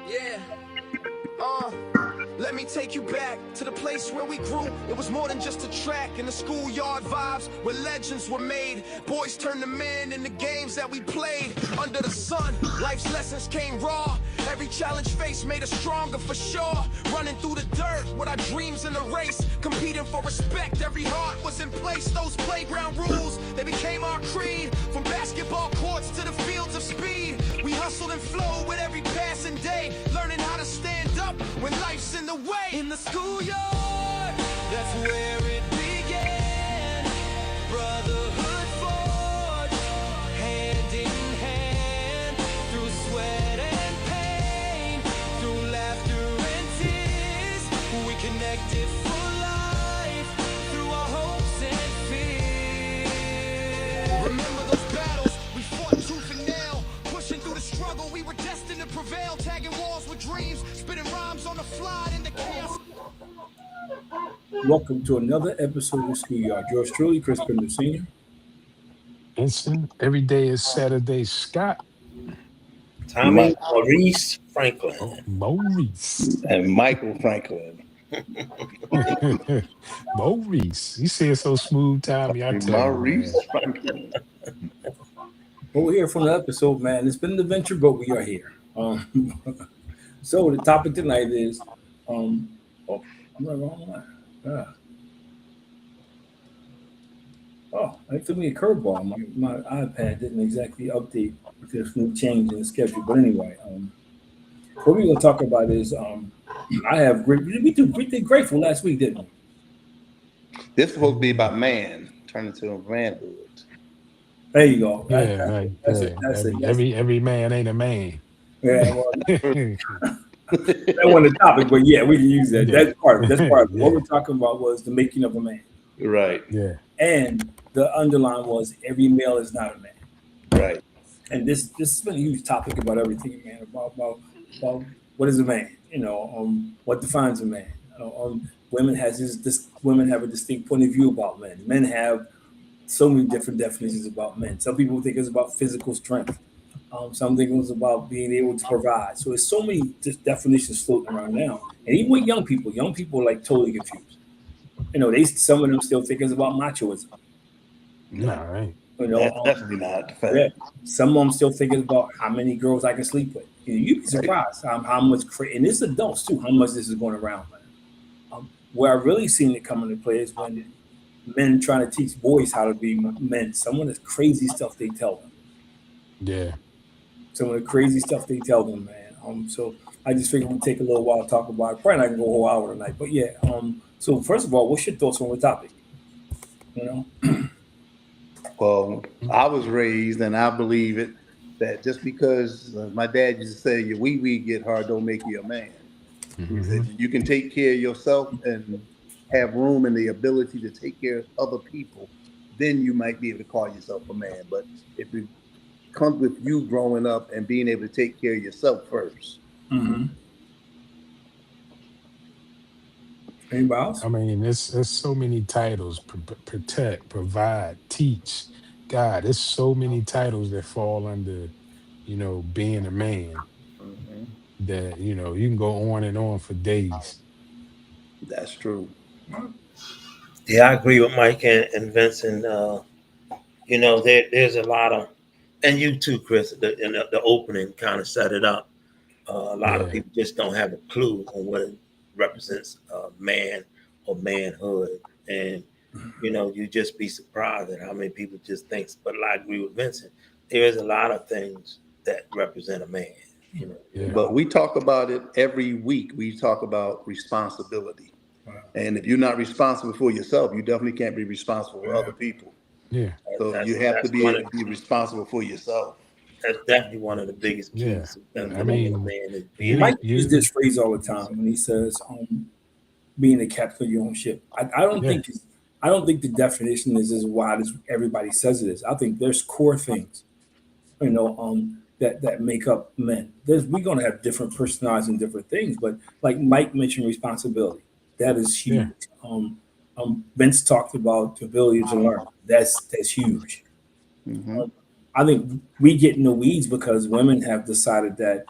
Yeah. Let me take you back to the place where we grew. It was more than just a track in the schoolyard vibes where legends were made. Boys turned to men in the games that we played. Under the sun, life's lessons came raw. Every challenge faced made us stronger for sure. Running through the dirt with our dreams in the race. Competing for respect, every heart was in place. Those playground rules, they became our creed. From basketball courts to the fields of speed. We hustled and flowed with every passing day. Learning how to stand up when life's in the way. In the schoolyard, that's where it began. Brotherhood forged, hand in hand. Through sweat and pain, through laughter and tears, we connected for life, through our hopes and fears. Remember those battles, we fought tooth and nail. Pushing through the struggle, we were destined to prevail. Tagging walls with dreams, spitting rhymes on the fly in the chaos. Welcome to another episode of Schoolyard. Yours truly, Chris Pender Sr. Instant. Every day is Saturday. Scott. Tommy Maurice Franklin. Maurice. And Michael Franklin. Maurice. You say it so smooth, Tommy. I tell Maurice you, Franklin. Well, we're here for the episode, man. It's been an adventure, but we are here. So the topic tonight is, I'm not wrong one. It took me a curveball. My iPad didn't exactly update with this new change in the schedule. But anyway, what we're going to talk about is, I have great. We did grateful last week, didn't we? This is supposed to be about man, turning to a manhood. There you go. Yeah, right. That's Yeah. it. That's it. Every man ain't a man. Yeah, well, that wasn't the topic, but yeah, we can use that. Yeah. That's part of it. Yeah. What we're talking about was the making of a man. Right, Yeah. And the underline was every male is not a man. right. And this has been a huge topic about everything, man, about what is a man, what defines a man. Women have a distinct point of view about men. Men have so many different definitions about men. Some people think it's about physical strength. Some think it's about being able to provide. So there's so many definitions floating around now. And even with young people are like totally confused. Some of them still think it's about machoism. No, right. That's definitely not the fact. Yeah. Some of them still think it's about how many girls I can sleep with. You'd be surprised how much, and it's adults too, how much this is going around. Where I've really seen it come into play is when men trying to teach boys how to be men. Some of the crazy stuff they tell them. Yeah. Some of the crazy stuff they tell them, man. So I just figured we'd take a little while to talk about it. Probably not gonna go a whole hour tonight, but yeah. So first of all, what's your thoughts on the topic? Well, I was raised, and I believe it, that just because my dad used to say your wee get hard don't make you a man. He said you can take care of yourself and have room and the ability to take care of other people, then you might be able to call yourself a man. But if it comes with you growing up and being able to take care of yourself first. Mm-hmm. Anybody else? I mean, there's so many titles: protect, provide, teach. God, there's so many titles that fall under, being a man. Mm-hmm. That you can go on and on for days. That's true. Yeah, I agree with Mike and Vincent. There's a lot of, and you too, Chris. The opening kind of set it up. A lot of people just don't have a clue on what it represents, man or manhood, and you just be surprised at how many people just think. But I agree with Vincent. There is a lot of things that represent a man. Yeah. But we talk about it every week. We talk about responsibility. Wow. And if you're not responsible for yourself, you definitely can't be responsible for other people. Yeah. So you have to be able to be responsible for yourself. That's definitely one of the biggest keys. Yeah. I mean, Mike uses this phrase all the time when he says, being a captain of your own ship. I don't think the definition is as wide as everybody says it is. I think there's core things, that make up men. We're going to have different personalities and different things, but like Mike mentioned, responsibility. That is huge. Yeah. Vince talked about the ability to learn. That's huge. Mm-hmm. I think we get in the weeds because women have decided that,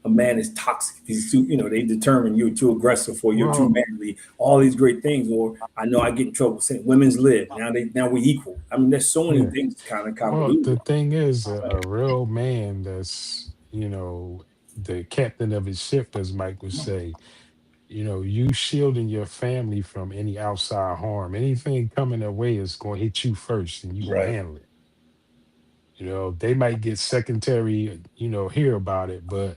a man is toxic. He's too, they determine you're too aggressive or you're too Well, manly. All these great things. Or I know I get in trouble saying women's live. Now we're equal. I mean, there's so many yeah. things kind of Well, the convoluted. thing is, a real man that's, the captain of his ship, as Mike would say, you shielding your family from any outside harm. Anything coming their way is going to hit you first and you're going to Right. handle it. They might get secondary, hear about it, but,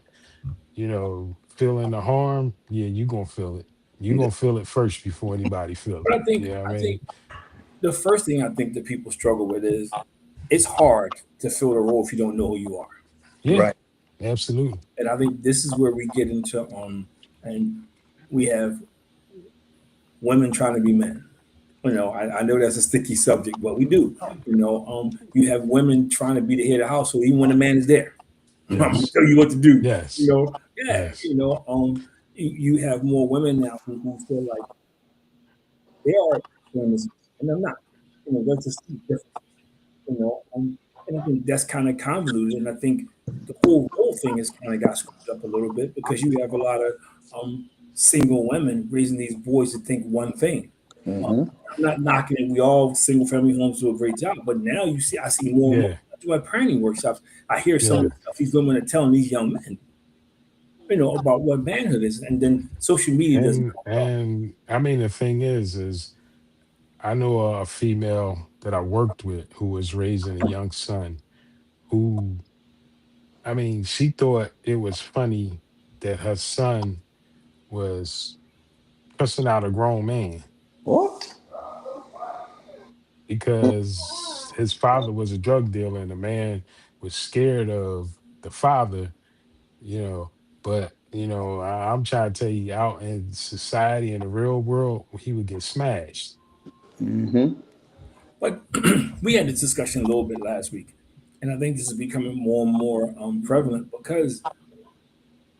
feeling the harm, yeah, you're going to feel it. You're going to feel it first before anybody feel it. But You know what I I mean? think the first thing I think that people struggle with is it's hard to fill the role if you don't know who you are. Yeah, Right. absolutely. And I think this is where we get into and we have women trying to be men. I know that's a sticky subject, but we do. You have women trying to be the head of the household, even when the man is there. I'm gonna Yes. tell you what to do. Yes. Yeah. Yes. You have more women now who feel like they are feminists, and they're not. That's a steep difference. And I think that's kind of convoluted. And I think the whole thing has kind of got screwed up a little bit because you have a lot of single women raising these boys to think one thing. Mm-hmm. I'm not knocking it. We all single family homes do a great job, but now I see more and more. Yeah. I do my parenting workshops. I hear some of Yeah. the stuff these women are telling these young men, about what manhood is, and then social media doesn't And help at all. and I mean the thing is I know a female that I worked with who was raising a young son who, I mean, she thought it was funny that her son was cussing out a grown man What? because his father was a drug dealer and the man was scared of the father, you know. But, I'm trying to tell you, out in society, in the real world, he would get smashed. Mm-hmm. But we had this discussion a little bit last week, and I think this is becoming more and more prevalent because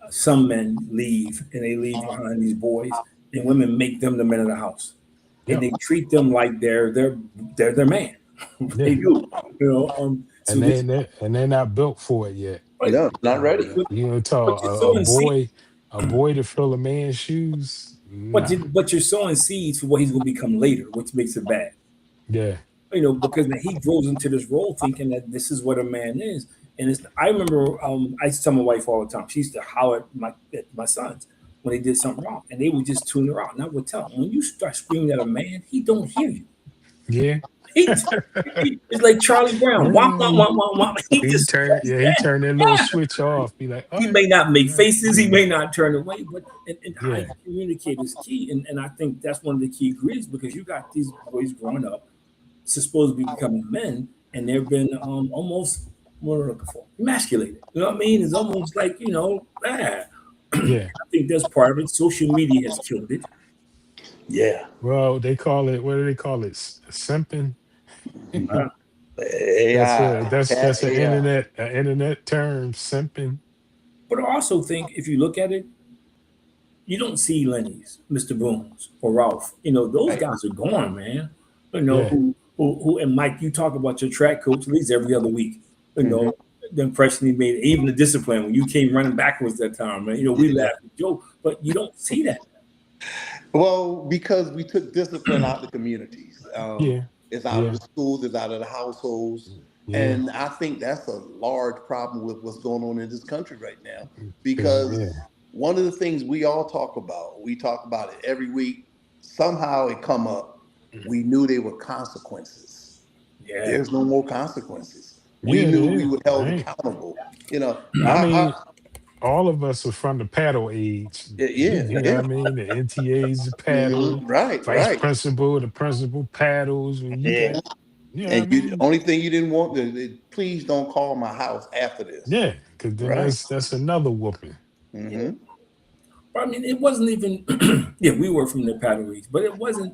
some men leave and they leave behind these boys, and women make them the men of the house, and Yep. they treat them like they're their man. They Yeah. do, So And they this, and they and they're not built for it yet. but No, not ready. but, Tell but you're a sowing seeds. boy to fill a man's shoes. Nah. But you're sowing seeds for what he's going to become later, which makes it bad. Yeah. Because he grows into this role thinking that this is what a man is. And I remember I used to tell my wife all the time. She used to holler at my sons when they did something wrong, and they would just tune her out. And I would tell them, when you start screaming at a man, he don't hear you. Yeah. It's like Charlie Brown. Womp, womp, he womp, womp, womp. He just he turned that little switch off. Be like, all he right. may not make All right. faces, he may not turn away, but and how Yeah. you communicate is key. And I think that's one of the key ingredients because you got these boys growing up supposed to be becoming men, and they've been almost what am I looking for? Emasculated. You know what I mean? It's almost like, I Yeah. think that's part of it. Social media has killed it. Yeah. Well, they call it, what do they call it? Simping. Uh, AI. That's an AI. internet term, simping. but I also think if you look at it, you don't see Lenny's, Mr. Boone's, or Ralph. Those Right. guys are gone, man. Yeah. Who and Mike, you talk about your track coach at least every other week. Mm-hmm. The impression he made, even the discipline when you came running backwards that time, man. We Yeah. laugh and joke, but you don't see that. Well, because we took discipline out of the communities. Yeah. It's out of Yeah. the schools, it's out of the households. Yeah. And I think that's a large problem with what's going on in this country right now. 'Cause, Because yeah. one of the things we talk about it every week, somehow it come up. We knew there were consequences. Yeah. There's no more consequences. We Yeah, knew there we is. were held Right. accountable. I mean, all of us are from the paddle age. Yeah, You know yeah. what I mean? The NTA's the paddle, Right, vice right. principal, the principal paddles. When you Yeah. got, you know what I And the mean? only thing you didn't want please don't call my house after this. Yeah, because then Right. that's another whooping. Mm-hmm. But I mean, it wasn't even. Yeah, we were from the paddle age, but it wasn't.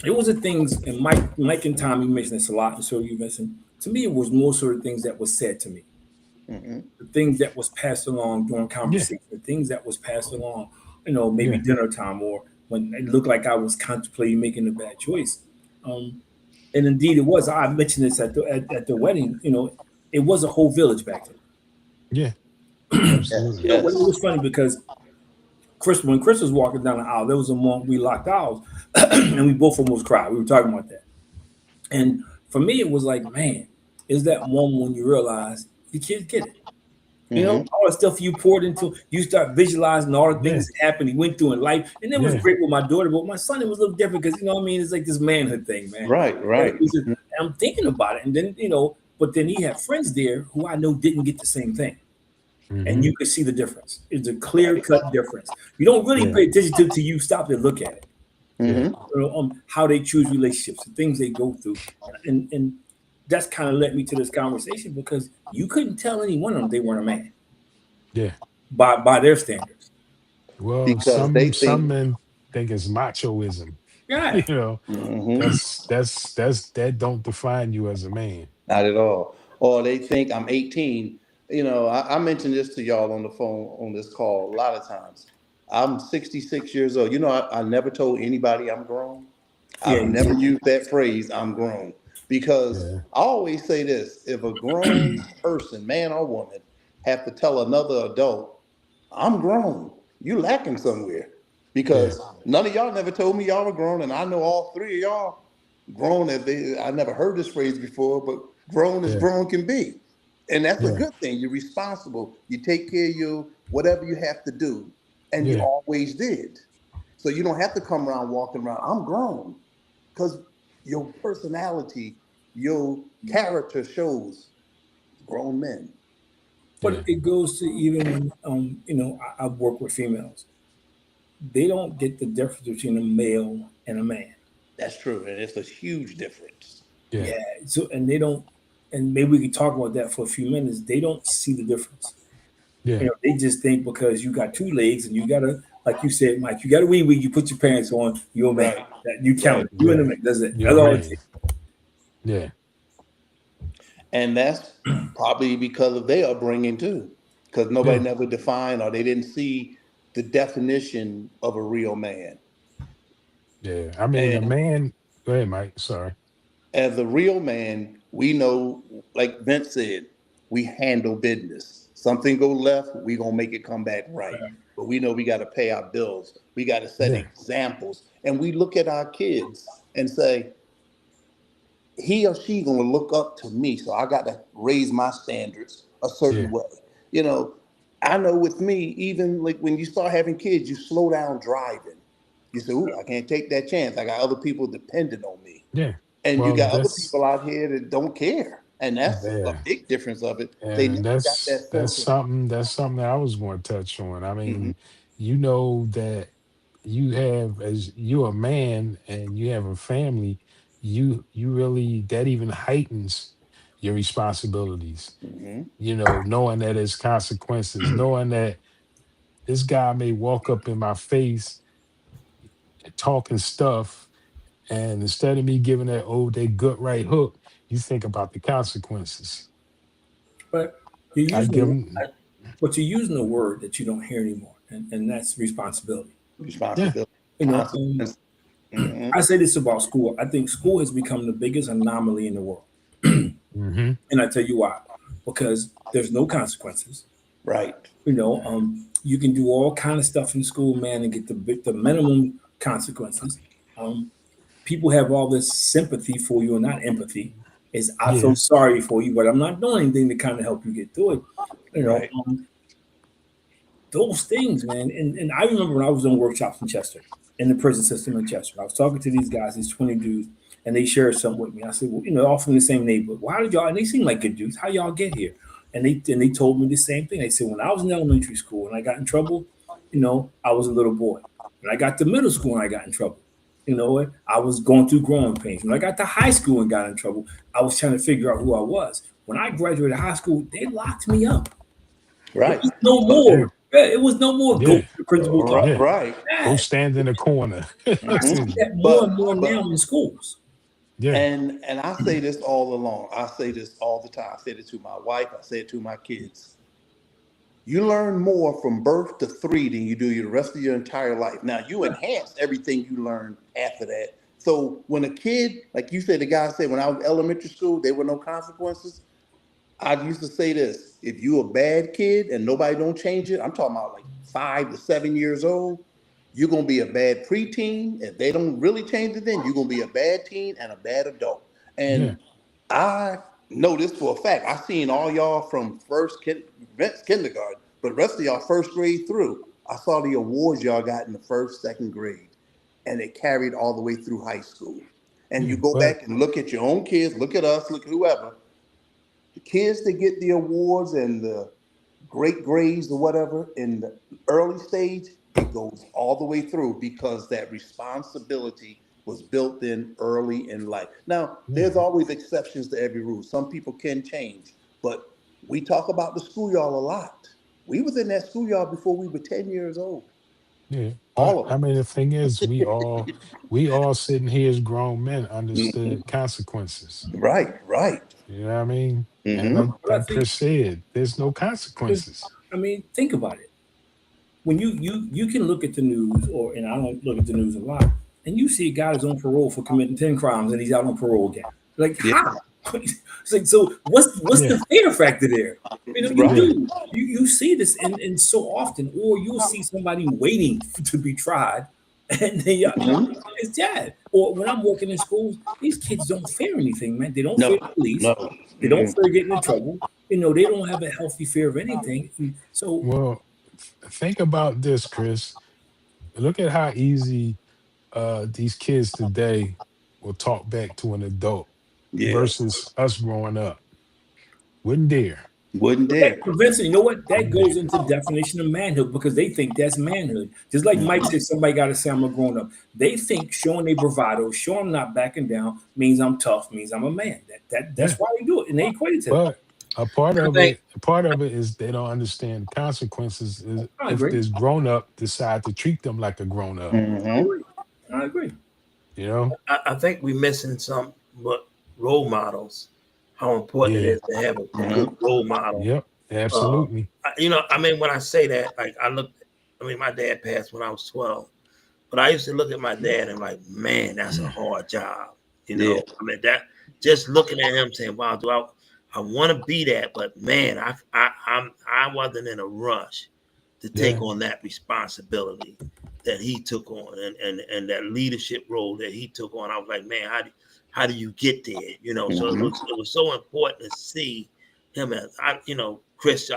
It wasn't things. And Mike and Tom, you mentioned this a lot, and so you mentioned. To me, it was more sort of things that was said to me. Mm-hmm. The things that was passed along during Yeah. conversation, the things that was passed along, maybe Yeah. dinner time or when it looked like I was contemplating making a bad choice. And indeed it was. I mentioned this at the wedding, it was a whole village back then. Yeah. Absolutely. Well, it was funny because when Chris was walking down the aisle, there was a moment we locked eyes, and we both almost cried. We were talking about that, and for me, it was like, man, is that moment when you realize the kids get it. You know, all the stuff you poured into, you start visualizing all the things that happened, he went through in life. And it was great with my daughter, but my son, it was a little different because, you know what I mean? It's like this manhood thing, man. Right. And I'm thinking about it. And then, you know, but then he had friends there who I know didn't get the same thing. And you could see the difference. It's a clear-cut difference. You don't really pay attention to it till you stop and look at it. You know, how they choose relationships, the things they go through. And that's kind of led me to this conversation because you couldn't tell any one of them they weren't a man. Yeah. By their standards. Well, Because some men think it's machoism. Yeah. You know, that don't define you as a man. Not at all. Or they think I'm 18. You know, I mentioned this to y'all on the phone on this call a lot of times. I'm 66 years old. You know, I never told anybody I'm grown. I've never used that phrase, I'm grown. Because I always say this, if a grown person, man or woman, have to tell another adult, I'm grown, you lacking somewhere. Because none of y'all never told me y'all were grown, and I know all three of y'all grown I never heard this phrase before, but grown as grown can be. And that's a good thing. You're responsible. You take care of you, whatever you have to do. And you always did. So you don't have to come around walking around, I'm grown. Because your personality, your character shows grown men. But it goes to even when you know, I work with females. They don't get the difference between a male and a man. That's true. And it's a huge difference. Yeah. So and they don't, and maybe we can talk about that for a few minutes. They don't see the difference. Yeah. You know, they just think because you got two legs and you got a, like you said, Mike, you got a wee wee, you put your pants on, you're a man. That you count. You in the man. That's it. That's all it takes. Yeah. And that's probably because of their upbringing too. Because nobody never defined or they didn't see the definition of a real man. Yeah. I mean, a man, go ahead, Mike. Sorry. As a real man, we know, like Vince said, we handle business. Something go left, we gonna make it come back right. But we know we got to pay our bills. We got to set examples, and we look at our kids and say, he or she gonna look up to me, so I got to raise my standards a certain way. You know, I know with me, even like when you start having kids, you slow down driving. You say, "Ooh, I can't take that chance. I got other people depending on me." Yeah. And you got other people out here that don't care. And that's a big difference of it. And they never got that's something that I was going to touch on. I mean, you know that you have, as you're a man and you have a family, you really, that even heightens your responsibilities. You know, knowing that there's consequences, knowing that this guy may walk up in my face talking stuff, and instead of me giving that good right hook, you think about the consequences. But you're I give using, them, but you're using a word that you don't hear anymore, and that's responsibility. responsibility. You know, I say this about school. I think school has become the biggest anomaly in the world. And I tell you why. Because there's no consequences. Right. You know, you can do all kind of stuff in school, man, and get the minimum consequences. People have all this sympathy for you and not empathy. I feel sorry for you, but I'm not doing anything to kind of help you get through it. You know, those things, man. And I remember when I was doing workshops in Chester, in the prison system in Chester, I was talking to these guys, these 20 dudes, and they shared something with me. I said, well, you know, all from the same neighborhood. Well, how did y'all, and they seem like good dudes. How y'all get here? And they told me the same thing. They said, when I was in elementary school and I got in trouble, you know, I was a little boy. When I got to middle school and I got in trouble, you know, I was going through growing pains. When I got to high school and got in trouble, I was trying to figure out who I was. When I graduated high school, they locked me up. Right. It was no more. It was no more go to the principal. Right. Go stand in the corner. I see that more and more now in schools. Yeah. And I say this all along. I say this all the time. I say it to my wife. I say it to my kids. You learn more from birth to 3 than you do the rest of your entire life. Now, you enhance everything you learn after that. So when a kid, like you said, the guy said, when I was in elementary school, there were no consequences. I used to say this: if you a bad kid and nobody don't change it, I'm talking about like 5 to 7 years old, you're gonna be a bad preteen. If they don't really change it, then you're gonna be a bad teen and a bad adult. Yeah, And I know this for a fact. I seen all y'all from kindergarten, but the rest of y'all first grade through. I saw the awards y'all got in the first, second grade, and it carried all the way through high school. And yeah, you go but back and look at your own kids, look at us, look at whoever. The kids that get the awards and the great grades or whatever in the early stage, it goes all the way through because that responsibility was built in early in life. Now, yeah, there's always exceptions to every rule. Some people can change, but we talk about the schoolyard a lot. We was in that schoolyard before we were 10 years old. yeah. All But of I mean, the thing is, us. we all sitting here as grown men understood consequences. Right, right. You know what I mean? And Mm-hmm. But I like think, Chris said, there's no because consequences. I mean, think about it. When you can look at the news, or and I don't look at the news a lot, and you see a guy that's on parole for committing 10 crimes, and he's out on parole again. Like Yeah. how? It's like, so what's Yeah, the fear factor there? You know, you Right. yeah, do you see this and so often, or you'll see somebody waiting to be tried, and they Mhm. it's that. Or when I'm working in schools, these kids don't fear anything, man. They don't fear No, the police. no. They don't Mm-mm. fear getting in trouble. You know, they don't have a healthy fear of anything. And so well, think about this, Chris. Look at how easy these kids today will talk back to an adult Yeah. versus us growing up. Wouldn't dare. Wouldn't but that dare. prevents it. You know what? That Wouldn't dare. goes into definition of manhood because they think that's manhood. Just like Mike Mhm. said, somebody got to say I'm a grown up. They think showing a bravado, showing I'm not backing down means I'm tough, means I'm a man. That's Yeah. why they do it, and they equate it to that. But I think a part of it is they don't understand the consequences is I if agree. this grown up decide to treat them like a grown up, I Mhm. agree. I agree. you know? I think we're missing some but role models. How important it Yeah. is to have a good Mhm. role model. Yep. Uh, Absolutely. I mean, when I say that, like I look, I mean, my dad passed when I was 12, but I used to look at my dad and like, man, that's a hard job. Yeah. I mean that just looking at him saying, wow, I want to be that, but man, I wasn't in a rush to take Yeah. on that responsibility that he took on and that leadership role that he took on. I was like, man, how do you get there? So Mhm. it was so important to see him as Chris.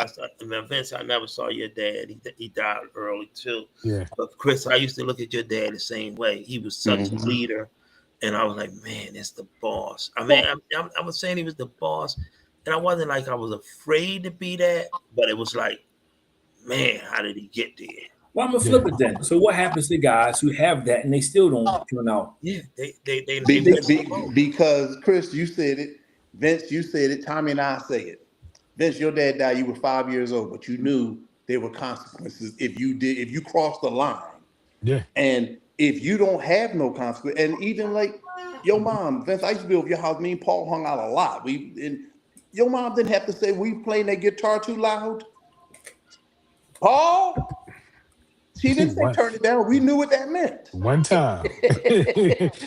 Vince, I never saw your dad. He died early too. Yeah. But Chris, I used to look at your dad the same way. He was such a Mhm. leader, and I was like, man, it's the boss. I mean, Well, I was saying he was the boss, and I wasn't like I was afraid to be that, but it was like, man, how did he get there? well, I'm gonna Yeah. flip it then. So what happens to guys who have that and they still don't turn out? Yeah, they They missed the boat. Because Chris, you said it. Vince, you said it. Tommy and I say it. Vince, your dad died. You were 5 years old, but you knew there were consequences if you crossed the line. Yeah. And if you don't have no consequence, and even like your mom, Vince, I used to be over your house. Me and Paul hung out a lot. And your mom didn't have to say we playing that guitar too loud. Paul, she didn't say one turn it down. We knew what that meant. one time.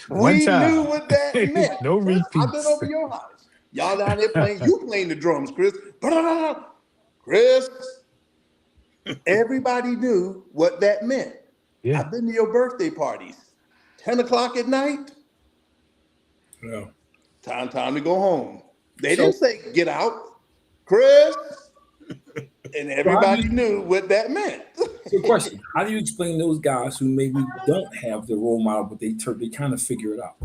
One We knew time. what that meant. No Chris, I've been repeats. over your house. Y'all down there playing. You playing the drums, Chris. Chris. Everybody knew what that meant. Yeah. I've been to your birthday parties. 10 o'clock at night, No. time to go home. They So didn't say get out, Chris, and so how do everybody you knew what that meant. so question, how do you explain those guys who maybe don't have the role model, but they kind of figure it out?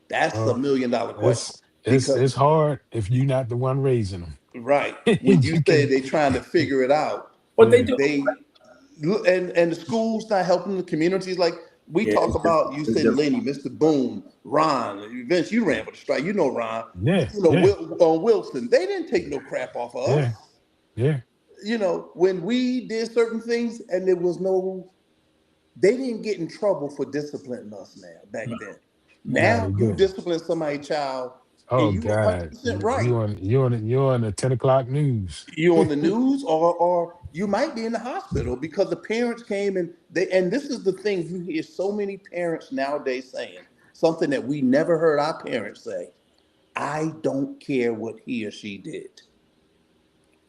That's Well, $1 million question. it's Because hard if you're not the one raising them. right, when you You say can, they trying to figure it out, But they yeah, do. they and the schools not helping the communities like we Yeah, talk it's different. about. You It's said different. Lenny, Mr. Boone, Ron, Vince. You ran for the strike. You know Ron. yeah, yeah, Wilson. They didn't take no crap off of us. yeah, yeah. When we did certain things and there was no, they didn't get in trouble for disciplining us now back No, then. no. Nah, Now they you good. discipline somebody's child and Oh you God, 100% right. you on the 10 o'clock news. You're on the news or you might be in the hospital because the parents came and this is the thing you hear so many parents nowadays saying, something that we never heard our parents say. I don't care what he or she did.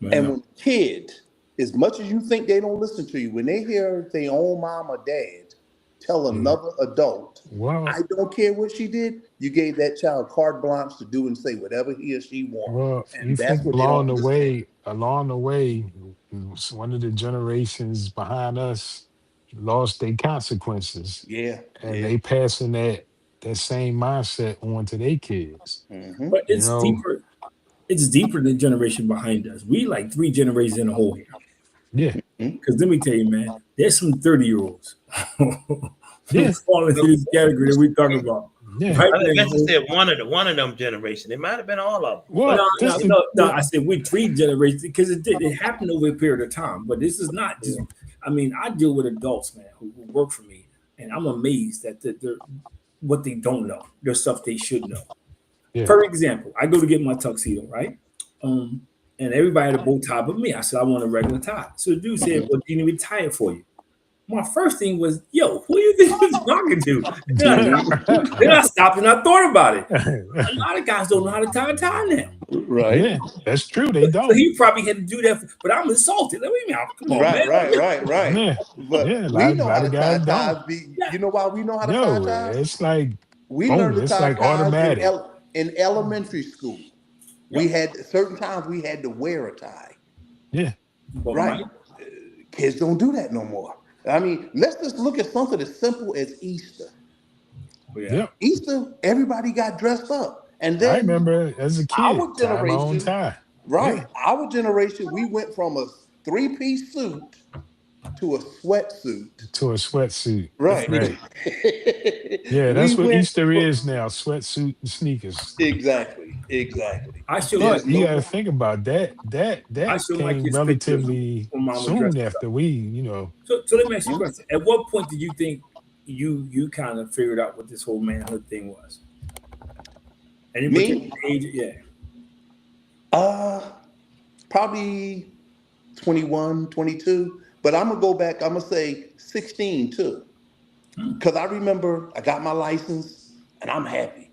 Man. And when kids, as much as you think they don't listen to you, when they hear their own mom or dad tell another adult, Well, I don't care what she did, you gave that child carte blanche to do and say whatever he or she wants. well, you And that's think what they don't understand. along the way, one of the generations behind us lost their consequences, Yeah, and yeah. they passing that same mindset on to their kids. Mm-hmm. But You it's know, deeper. It's deeper than generation behind us. We like 3 generations in a hole here. yeah, Because let me tell you, man, there's some 30-year-olds who yeah, fall into this category that we talking about. yeah. Right I think now, Vincent said one of them generation. It might have been all of them. Well, no, no, this is no, no. I said we 3 generations because it happened over a period of time. But this is not just. I mean, I deal with adults, man, who work for me, and I'm amazed at they're what they don't know. There's stuff they should know. yeah, For example, I go to get my tuxedo, right? And everybody had a bow tie but me. I said I want a regular tie. So the dude said, "Well, do you need me to tie it for you?" My first thing was, "Yo, who do you think he's talking to?" Then I stopped and I thought about it. A lot of guys don't know how to tie a tie now. Right. yeah. That's true. They So don't. he probably had to do that, but I'm insulted. Let me out. Come on, man. Right. Yeah, But yeah. A we lot, know how lot to of tie guys don't. ties. You know why we know how to tie Yo, ties? it's like We learned boom. to It's tie like ties automatic. in elementary school. We had certain times we had to wear a tie. Yeah, But Right. Kids don't do that no more. I mean, let's just look at something as simple as Easter. yep. Easter, everybody got dressed up. And I then remember as a kid our tying my own generation, tie. right, Yeah, our generation, we went from a 3-piece suit to a sweatsuit. to a sweatsuit. Right. Right. Yeah, We that's what went Easter is now: sweatsuit and sneakers. exactly. I show my But There's you no got to more. think about that. I That show my came kids pictures relatively when mama soon dresses after up. we. So let me ask you a question. At what point did you think you kind of figured out what this whole manhood thing was? Any Me? particular age? Yeah. Probably 21, 22. But I'm gonna go back, I'm gonna say 16 too. Because I remember I got my license and I'm happy.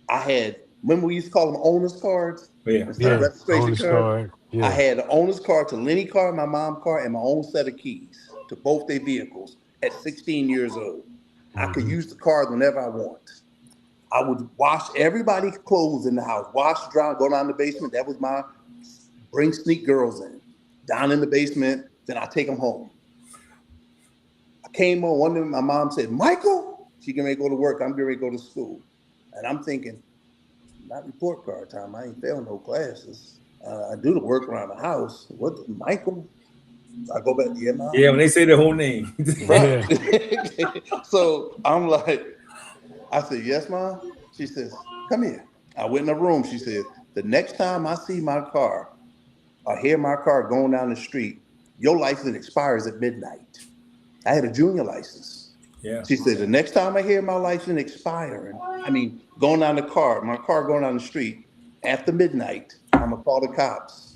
I had, remember we used to call them owner's cards Yeah. instead of Yeah, registration owner's cards? card. I Yeah. had an owner's card to Lenny car, my mom car, and my own set of keys to both their vehicles at 16 years old. I could Hmm. use the cars whenever I want. I would wash everybody's clothes in the house, wash, dry, go down the basement. That was my bring sneak girls in, down in the basement. Then I take them home. I came home one day. My mom said, "Michael," she getting ready to go to work. I'm getting ready to go to school, and I'm thinking, not report card time. I ain't failed no classes. I do the work around the house. What, Michael? I go back, yeah, mom. Yeah, when they say the whole name. Right. Yeah. So I'm like, I said, yes, mom. She says, come here. I went in the room. She said, the next time I see my car or hear my car going down the street, your license expires at midnight. I had a junior license. Yeah. She said, the next time I hear my license expiring, going down my car going down the street after midnight, I'm gonna call the cops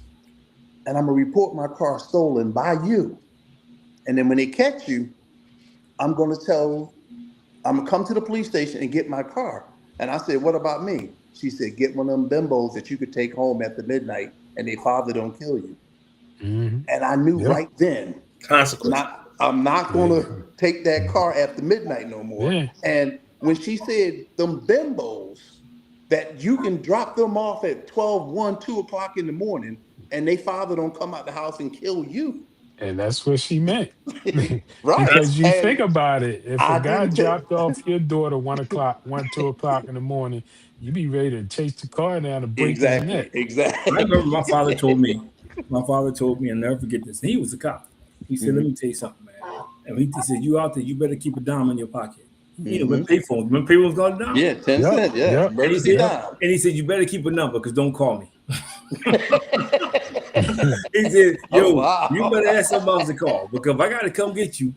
and I'm gonna report my car stolen by you. And then when they catch you, I'm gonna come to the police station and get my car. And I said, what about me? She said, get one of them bimbos that you could take home after midnight and their father don't kill you. Hmm. And I knew Yep. right then, Consequence. I'm not gonna take that car after midnight no more. Yeah. And when she said them bimbos, that you can drop them off at 12, 1, 2 o'clock in the morning and they father don't come out the house and kill you. And that's what she meant. Right. Because you And think about it, if a I guy didn't take dropped off your daughter 2 o'clock in the morning, you be ready to chase the car down and break his neck. I remember my father told me, I'll never forget this. He was a cop. He said, let me tell you something, man. And he said, you out there, you better keep a dime in your pocket. You know, when payphones, when payphones got down. Yeah, 10 Yep, cents, yeah. yep. Emergency dime. And he said, you better keep a number because don't call me. He said, yo, wow. you better ask somebody else to call because if I got to come get you,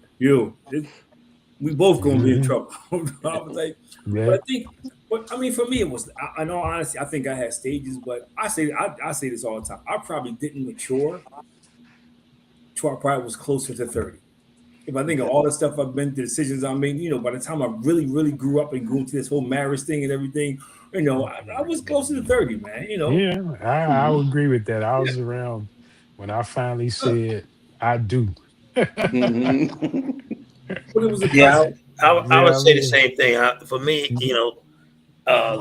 we both going to be in trouble. I was like, Yeah. but I think, for me, it was, in all honesty, I think I had stages, but I say this all the time. I probably didn't mature till I probably was closer to 30. if I think of all the stuff I've been through, decisions I made, by the time I really, really grew up and grew into this whole marriage thing and everything, I was closer to 30, man. Yeah, I would agree with that. I was around when I finally said I do. Mm-hmm. But it was a Yeah, process. I would Yeah, I say the mean, same thing. For me,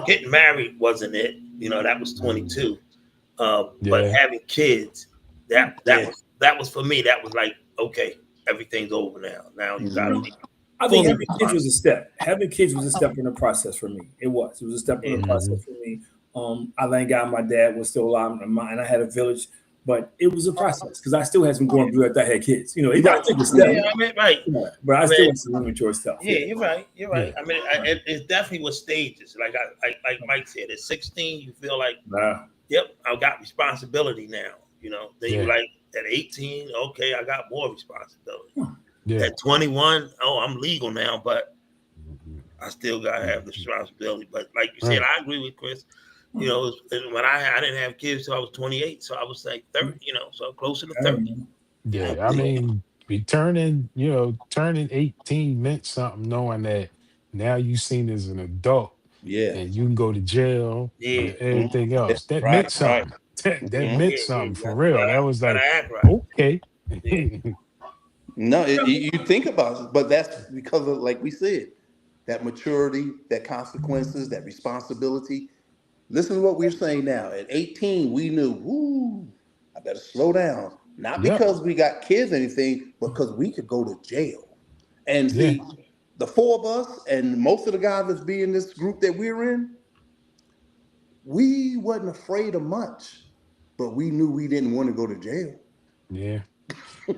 getting married wasn't it. That was 22. But yeah, having kids, Yeah. that was for me. That was like, okay, everything's over now. Now you got to Mm-hmm. be I think fully having kids was a responsible. step. Having kids was a step in the process for me. It was. It was a step in the Yeah. hmm process for me. I thank God my dad was still alive and I had a village, but it was a process because I still had some going through after I had kids. I Right. took a step, Yeah, I mean, right. but I I still mean, had some immature stuff. yeah, Yeah. you're right. You're right. yeah, I mean, it definitely was stages. Like Mike said, at 16, you feel like, Nah. yep, I've got responsibility now. Then you yeah, like at 18, okay, I got more responsibility. yeah. At 21, oh, I'm legal now, but Mhm. I still gotta have the Mhm. responsibility. But like you said, Right. I agree with Chris. When I didn't have kids till I was 28, so I was like 30. So closer to 30. Yeah, I mean, turning 18 meant something, knowing that now you seen as an adult Yeah. and you can go to jail Yeah, and everything Yeah. else. That Right. meant Right. something. That Mm-hmm. meant yeah, something yeah. for real. That was Gotta like, act right. okay. Yeah, No, you think about it, but that's because of, like we said, that maturity, that consequences, that responsibility. Listen to what we're saying now. At 18, we knew, whoo, I better slow down. Not Yep. because we got kids or anything, but because we could go to jail. And Yeah. see, the four of us and most of the guys that's be in this group that we're in, we wasn't afraid of much, but we knew we didn't want to go to jail. Yeah.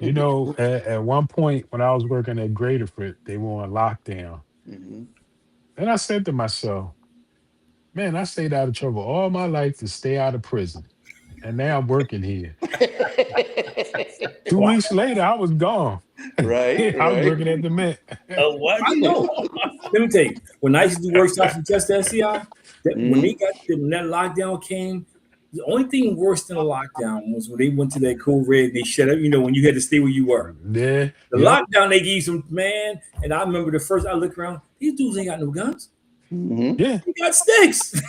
At one point when I was working at Graterford, they were on lockdown. Hmm. And I said to myself, man, I stayed out of trouble all my life to stay out of prison. And now I'm working here. 2 weeks later, I was gone. Right, I was right. working at the Mint. what? I know. Let me tell you, when I used to do workshops and test SCI, Hmm. when that lockdown came, the only thing worse than a lockdown was when they went to that cool red and they shut up. When you had to stay where you were. Yeah. The Yep. lockdown they gave some man, and I remember the first I looked around. These dudes ain't got no guns. Hmm. Yeah. They got sticks.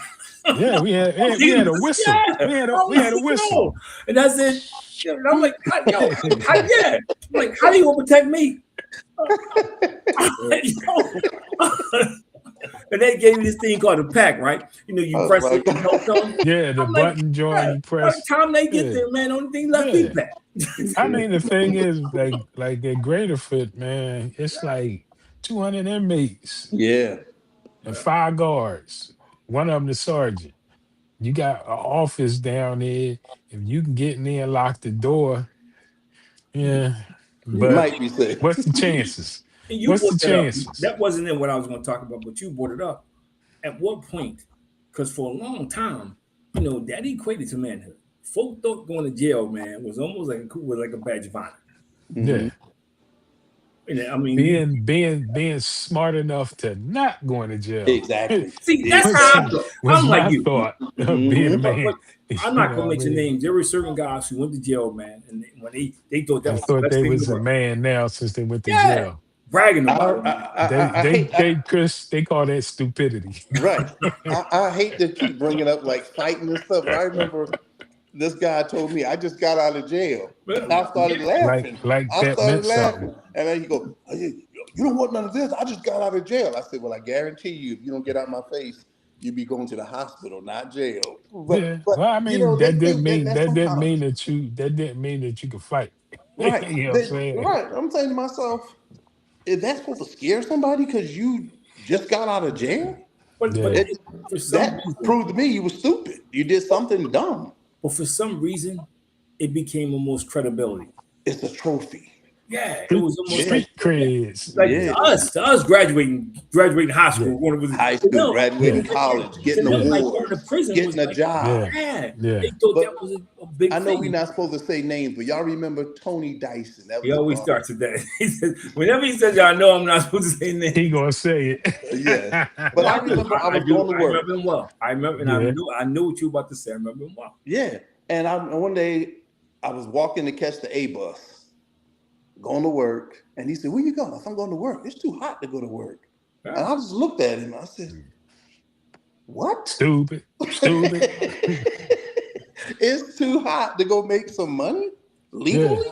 Yeah. We had a whistle. Yeah. We had a whistle. And I said, and I'm like, yeah. I'm like, how you gonna protect me? And they gave me this thing called a pack, right? I You was press it like, and help them. Yeah, the I'm like, button joint yeah, you by the press. time they get Yeah. there, man, only thing left is Yeah. pack. I mean, the thing is, like at Graterfoot, man, it's like 200 inmates yeah. and 5 guards. One of them the sergeant. You got an office down there. If you can get in there and lock the door, yeah. You But might be safe. what's the chances? And you What's the brought that up. chances? That wasn't in what I was going to talk about, but you brought it up. At what point? Because for a long time, that equated to manhood. Folk thought going to jail, man, was almost like a badge of honor. Hmm. Yeah. And I mean, Being smart enough to not going to jail Exactly. see, that's how I was Exactly. felt. was I'm like my you. thought of being a Hmm. But, man. but I'm You not know gonna what I mention mean? names. There were certain guys who went to jail, man, and when they thought that And was the thought best they thing in the was a world. man now since they went to Yeah, jail. bragging I, about it, I, man. They I they hate. they Chris, they call that stupidity. Right. I hate to keep bringing up like fighting and stuff, but I remember this guy told me I just got out of jail, and But, I started like laughing. like I that started meant something. laughing, and then he go, "Oh, you don't want none of this. I just got out of jail." I said, "Well, I guarantee you, if you don't get out my face, you'll be going to the hospital, not jail." Yeah. But Well, I mean, they that didn't think that mean that's that some didn't kind of mean that you could fight. right. You know what I'm saying? Right. I'm saying to myself, is that supposed to scare somebody because you just got out of jail? but Yeah. It, for some that reason, proved to me you were stupid. You did something dumb. it became almost credibility. It's a trophy. Yeah, it Street, was almost Yeah. street creds. like Yeah. to us graduating high Yeah. school. When it was, High school, no, Yeah. graduating college, to getting them, like going to awards, prison was getting a like, Yeah. job. yeah, they Yeah. thought But that was a big I know we're thing. not supposed to say names, but y'all remember Tony Dyson? That He was a always barber. starts with that. He says, whenever he says, "I know I'm not supposed to say He names." gonna say Yes. it. But No, I I do. remember I I was do. going to I work. remember him well. I remember, and Yeah. I knew what you were about to say. I remember him well. Yeah. And one day I was walking to catch the A bus. going to work, and he said, "Where you going?" I said, "I'm going to work. It's too hot to go to work." Yeah. And I just looked at him. I said, "What? Stupid. Stupid. It's too hot to go make some money Yeah. legally?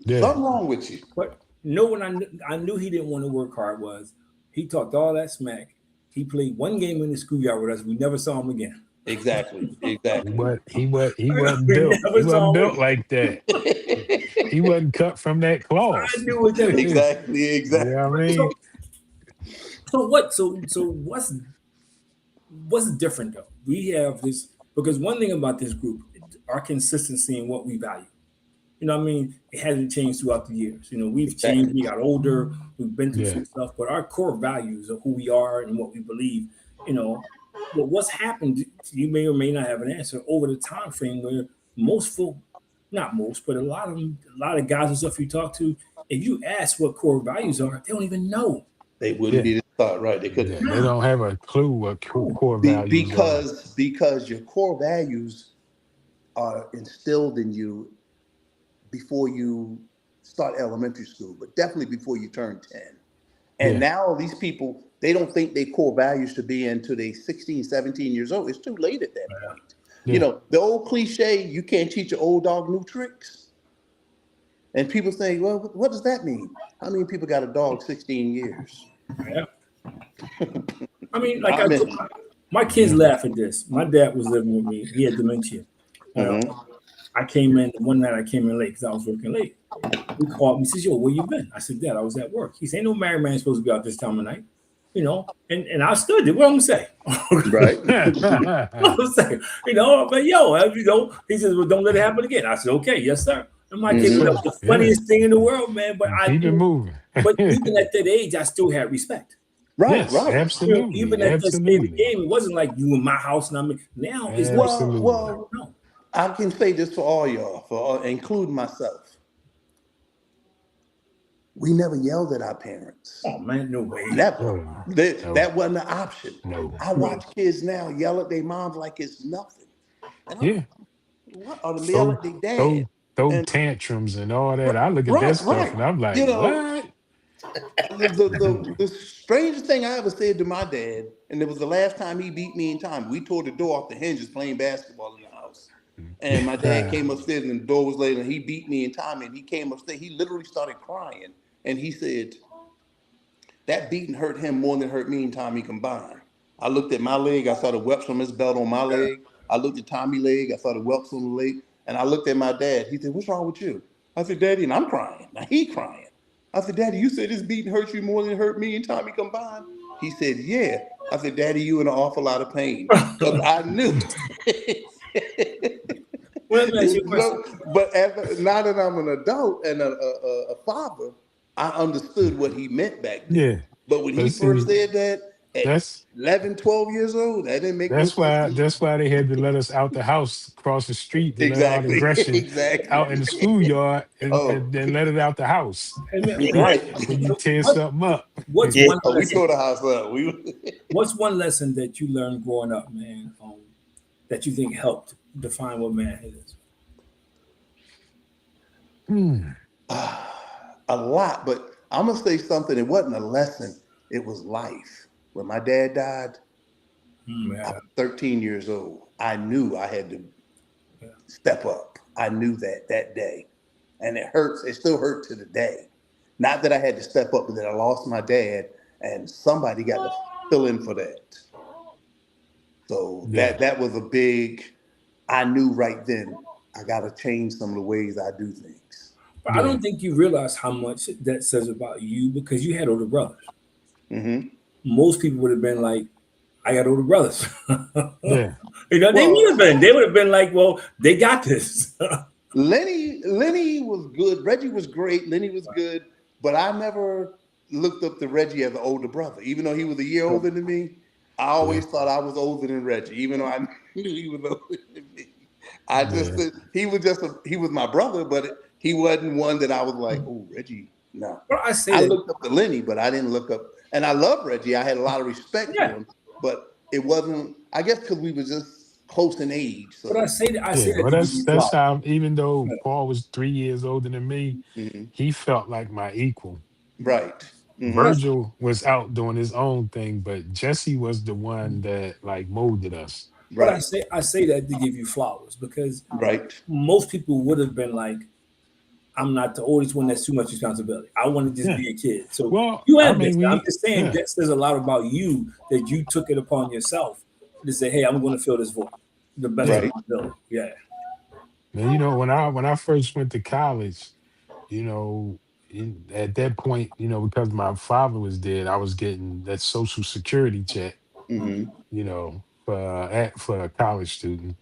Yeah. Something wrong with you." But when I knew he didn't want to work hard was he talked all that smack. He played one game in the schoolyard with us. We never saw him again. Exactly. He Exactly. wasn't We built. He never saw wasn't him built again. like that. He wasn't cut from that cloth. I knew it. Never. Exactly. You Exactly. know what I mean? So what? So what's different though? We have this because one thing about this group, our consistency in what we value. You know what I mean? It hasn't changed throughout the years. You know, we've changed, we got older, we've been through some stuff, but our core values of who we are and what we believe, you know, but what's happened, you may or may not have an answer over the time frame where most folk, not most, but a lot of guys and stuff you talk to, if you ask what core values are, they don't even know. They wouldn't Yeah. be thought right. They couldn't. Yeah. They don't have a clue what core values are. Because your core values are instilled in you before you start elementary school, but definitely before you turn 10. And Yeah. now these people, they don't think their core values should be until they 16, 17 years old. It's too late at that point. Yeah. You know, the old cliche, you can't teach an old dog new tricks. And people say, well, what does that mean? How many people got a dog 16 years? Yeah. I mean, like my kids laugh at this. My dad was living with me. He had dementia. I came in one night. I came in late because I was working late. He called me. He says, "Yo, where you been?" I said, "Dad, I was at work." He said, "Ain't no married man supposed to be out this time of night." You know, and I stood it. What I'm gonna say? Right. What I'm saying? You know, but yo, you know, he says, "Well, don't let it happen again." I said, "Okay, yes, sir." And my kid, that was the funniest thing in the world, man. But Keep it moving. But even at that age, I still had respect. Right, Yes, right. absolutely. Even at that stage of the Absolutely. game, it wasn't like you in my house and I mean now it's Absolutely. Well, no. I can say this for all y'all, including myself. We never yelled at our parents. Oh man, no way. Never. No. That wasn't an option. No. I watch kids now yell at their moms like it's nothing. And Yeah. what? Or they yell at their dad. Throw And tantrums and all that. I look at that stuff and I'm like, You know, what? the strangest thing I ever said to my dad, and it was the last time he beat me in time. We tore the door off the hinges playing basketball in the house. And my dad came upstairs and the door was laid and he beat me in time and he came upstairs. He literally started crying. And he said, that beating hurt him more than it hurt me and Tommy combined. I looked at my leg. I saw the whelps from his belt on my leg. I looked at Tommy's leg. I saw the whelps on the leg. And I looked at my dad. He said, "What's wrong with you?" I said, "Daddy," and I'm crying. Now he crying. I said, "Daddy, you said this beating hurt you more than it hurt me and Tommy combined?" He said, "Yeah." I said, "Daddy, you in an awful lot of pain." Because I knew. But now that I'm an adult and a father, I understood what he meant back then. Yeah. But when he first said that at 11, 12 years old, that didn't make no sense. That's why they had to let us out the house across the street to let all the aggression out in the schoolyard and then let it out the house. Right. When you tear something up. What's we one lesson? tore the house up. What's one lesson that you learned growing up, man, that you think helped define what manhood is? A lot, but I'm gonna say something. It wasn't a lesson. It was life. When my dad died, I was 13 years old. I knew I had to step up. I knew that day, and it hurts. It still hurts to the day. Not that I had to step up, but that I lost my dad, and somebody got to fill in for that. So that was a big. I knew right then I got to change some of the ways I do things. But I don't think you realize how much that says about you because you had older brothers. Mm-hmm. Most people would have been like, "I got older brothers." Yeah. You know, they would have been like, "Well, they got this." Lenny was good. Reggie was great. Lenny was good, but I never looked up to Reggie as an older brother, even though he was a year older than me. I always thought I was older than Reggie, even though I knew he was older than me. I just he was my brother, but he wasn't one that I was like, "Oh, Reggie." No, well, I looked up to Lenny, but I didn't look up. And I love Reggie. I had a lot of respect for him, but it wasn't. I guess because we were just close in age. But I So say that Well, to give you that's flowers. how. Even though Paul was 3 years older than me, mhm, he felt like my equal. right. But I, Hmm. Virgil was out doing his own thing, but Jesse was the one that like molded us. but Right. I say that to give you flowers because Right. most people would have been like, I'm not the oldest one. That's too much responsibility. I want to just Yeah. be a kid. So Well, you I have mean, this. I'm we just saying yeah that says a lot about you that you took it upon yourself to say, hey, I'm going to fill this void the best of yeah. Right. my ability. Yeah. And when I first went to college, you know, at that point, because my father was dead, I was getting that social security check, Hmm. for a college student,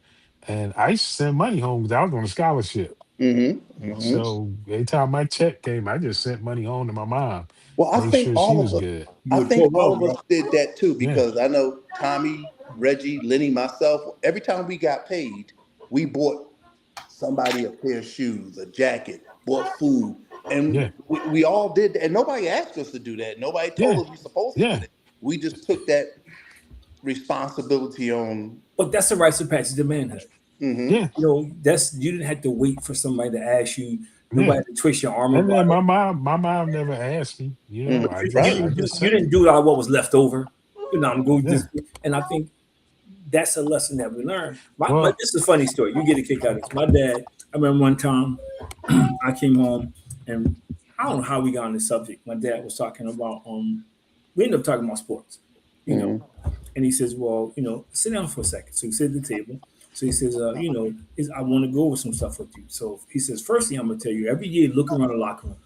and I used to send money home because I was on a scholarship. Hmm. Hmm. So every time my check came, I just sent money home to my mom, Well, make sure she was good. You I were think taught all well, of bro. us did that too, Yeah, because I know Tommy, Reggie, Lenny, myself, every time we got paid, we bought somebody a pair of shoes, a jacket, bought food. And yeah, we all did that. And nobody asked us to do that. Nobody yeah, told us we're supposed to do yeah, that. We just took that responsibility on. But that's the rites of passage of manhood. Hmm. yeah, That's you didn't have to wait for somebody to ask you. yeah. Nobody had to twist your arm And about then it. my mom never asked me. Hmm. I You just Right. I didn't do just you sent didn't it. do it out of what was left over. I'm going to Yeah. just and I think that's a lesson that we learn. Well, This is a funny story. You get a kick out of this. My dad, I remember one time I came home and I don't know how we got on the subject. My dad was talking about we ended up talking about sports, you know, Hmm. and he says, well, sit down for a second. So he sat at the table. So he says, I want to go over some stuff with you. So he says, first thing I'm gonna tell you, every year look around the locker room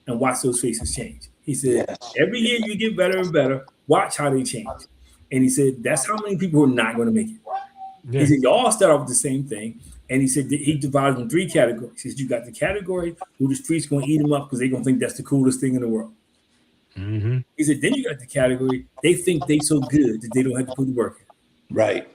and watch those faces change. He said, Yes. every year you get better and better. Watch how they change. And he said, that's how many people are not going to make it. He yeah. said, you all start off with the same thing. And he said, he divided them three categories. He said, you got the category who the streets going to eat them up because they're going to think that's the coolest thing in the world. Hmm. He said, then you got the category, they think they so good that they don't have to put the work in. Right.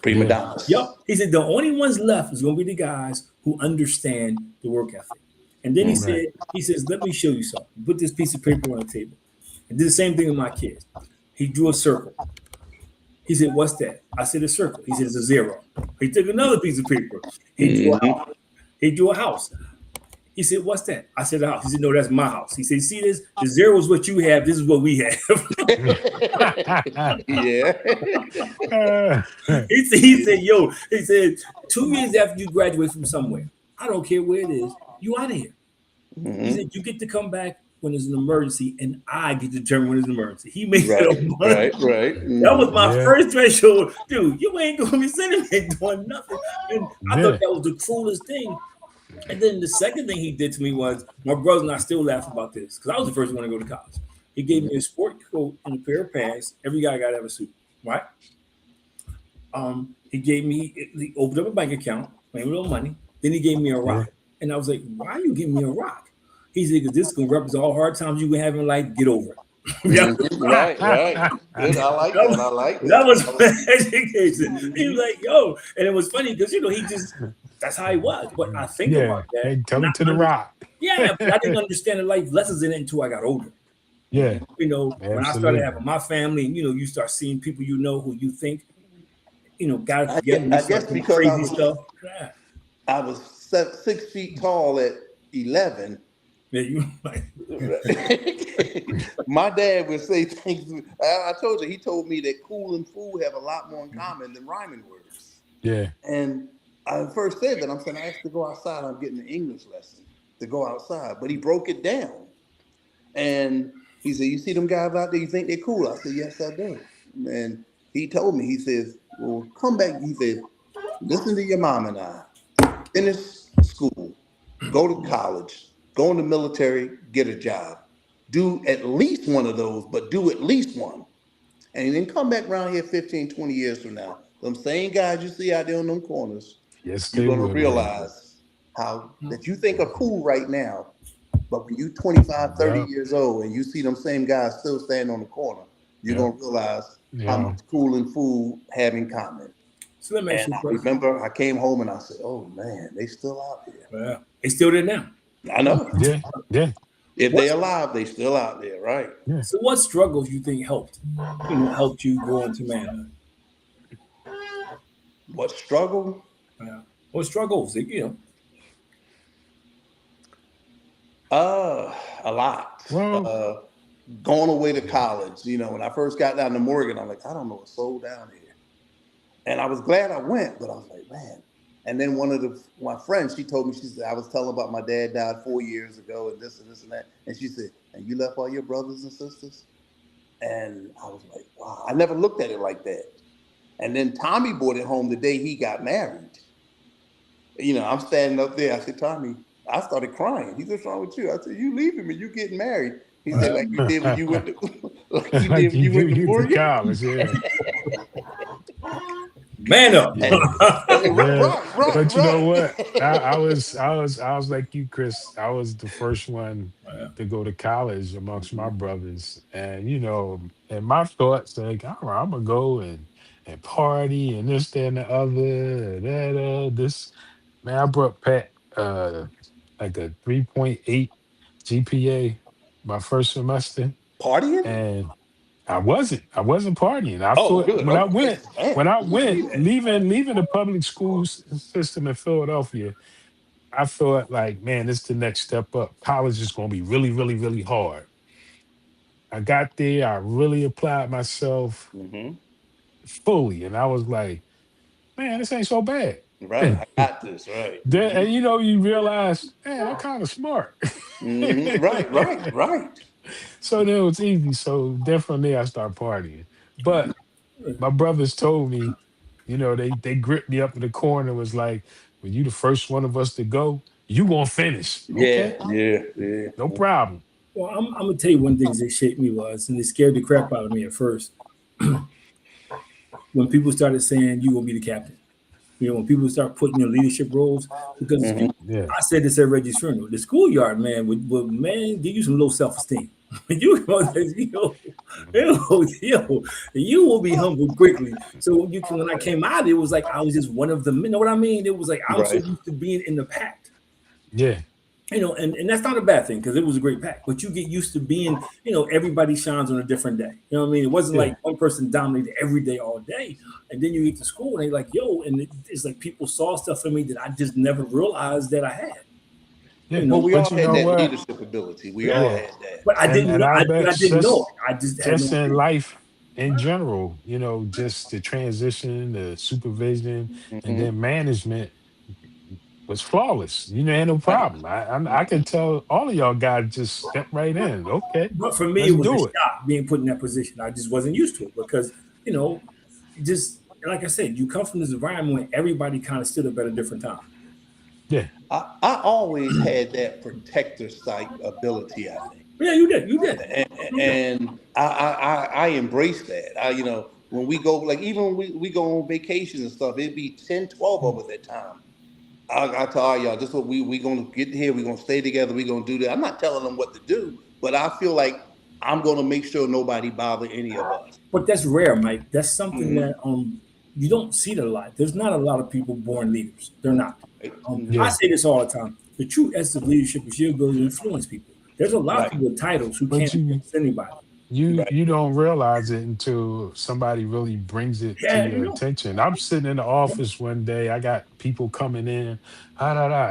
Prima Yeah. donnas. Yep. He said, the only ones left is going to be the guys who understand the work ethic. And then Mm. Right. he says, let me show you something. Put this piece of paper on the table. And did the same thing with my kids. He drew a circle. He said, what's that? I said, a circle. He said, it's a zero. He took another piece of paper. He drew a Hmm. house. He drew a house. He said, what's that? I said, a house. He said, no, that's my house. He said, see this? The zero is what you have. This is what we have. Yeah. He said, yo, he said, 2 years after you graduate from somewhere, I don't care where it is, you out of here. He Hmm. said, you get to come back when there's an emergency, and I get to determine when there's an emergency. He made it Right. a month. Right. Right. That was Hmm. my Yeah. first threshold. Dude, you ain't gonna be sending me doing nothing. And I thought Yeah. that was the cruelest thing. And then the second thing he did to me was my brother and I still laugh about this because I was the first one to go to college. He gave me a sport coat and a pair of pants. Every guy got to have a suit, right? He opened up a bank account, made me a little money. Then he gave me a Yeah. rock. And I was like, why are you giving me a rock? He said, because this is going to represent all hard times you can have in life. Get over it. that, Hmm. Right. Right. Good. I like that that. was, I like that that. was my education. He was like, yo. And it was funny because, that's how he was. But I think Yeah. about that. Hey, tell And it to the rock. yeah, but I didn't understand the life lessons in it until I got older. Yeah. When I started having Absolutely. my family and, you start seeing people who you think, got it I together guess, and you I start guess doing because crazy stuff. Yeah. I was 6 feet tall at 11. Yeah, you like, My dad would say things. I told you, he told me that cool and fool have a lot more in common than rhyming words. Yeah. And I first said that, I'm saying, I asked to go outside. I'm getting an English lesson to go outside. But he broke it down. And he said, you see them guys out there, you think they're cool? I said, yes, I do. And he told me, he says, well, come back. He said, listen to your mom and I. Finish school, go to college, go in the military, get a job. Do at least one of those, but do at least one. And then come back around here 15, 20 years from now. Them same guys you see out there on them corners, Yes, you're they going to would be. realize how that you think are cool right now, but when you 25, 30 Yep. years old and you see them same guys still standing on the corner, you're Yep. going to realize how Yeah. much cool and fool have in common. so let me ask And you a I question. remember I came home and I said, oh man, they still out here. Well, it's still there now. I know. Yeah. Yeah. If What they alive, they still out there, right? Yeah. so what struggles you think helped you grow into manhood? What struggle? What struggles? A lot. Well, Going away to college. When I first got down to Morgan, I'm like, I don't know a soul down here. And I was glad I went, but I was like, man. And then one of my friends, she told me, she said, I was telling about my dad died 4 years ago and this and this and that. And she said, and you left all your brothers and sisters? And I was like, wow, I never looked at it like that. And then Tommy brought it home the day he got married. I'm standing up there. I said, Tommy, I started crying. He said, what's wrong with you? I said, you leaving me, you getting married. He said, like you did when you went to like you went to college, yeah. Man up. Yeah. Right. But you know what? I was like you, Chris. I was the first one to go to college amongst my brothers. And and my thoughts like, all right, I'm gonna go and party and this, that, and the other. And this man, I brought Pat like a 3.8 GPA my first semester. Partying? And I wasn't partying. I Oh, thought good. Okay. when I Man, went leaving the public school system in Philadelphia, I thought like, man, this is the next step up. College is going to be really, really, really hard. I got there, I really applied myself Mm-hmm. fully, and I was like, man, this ain't so bad. Right. I got this. Right. Then, and you realize, man, I'm kind of smart. Mm-hmm. Right. So then it was easy. So then from there I started partying. But my brothers told me, they gripped me up in the corner and was like, when you the first one of us to go, you gonna finish. Okay, Yeah. no problem. Well, I'm gonna tell you one thing that shaped me was, and it scared the crap out of me at first. When people started saying you gonna be the captain, when people start putting in leadership roles, because Yeah. I said this at Reggie's funeral, the schoolyard man would man give you some low self-esteem. You will be humbled quickly. So when I came out, it was like I was just one of them. You know what I mean? It was like I was so used to being in the pack. Yeah. And that's not a bad thing because it was a great pack. But you get used to being, everybody shines on a different day. You know what I mean? It wasn't like one person dominated every day all day. And then you get to school and they're like, yo, and it's like people saw stuff in me that I just never realized that I had. Yeah, Well, we all but had that leadership ability. We all had that. But I didn't know. I didn't know. I just had just in life in general, just the transition, the supervision, and then management was flawless. Had no problem. I can tell all of y'all guys just step right in. Okay, but for me, let's it was do a shock being put in that position. I just wasn't used to it because just like I said, you come from this environment where everybody kind of stood up at a different time. Yeah, I always had that protector type ability. I think. Yeah, you did. And I embrace that. When we go, like even when we go on vacations and stuff, it'd be 10, 12 of us at time. I tell all y'all, this is what we gonna get here. We're gonna stay together. We're gonna do that. I'm not telling them what to do, but I feel like I'm gonna make sure nobody bother any of us. But that's rare, Mike. That's something that you don't see that a lot. There's not a lot of people born leaders. They're not. I say this all the time. The true essence of leadership is your ability to influence people. There's a lot of people with titles who can't influence anybody. You don't realize it until somebody really brings it to your attention. I'm sitting in the office one day. I got people coming in,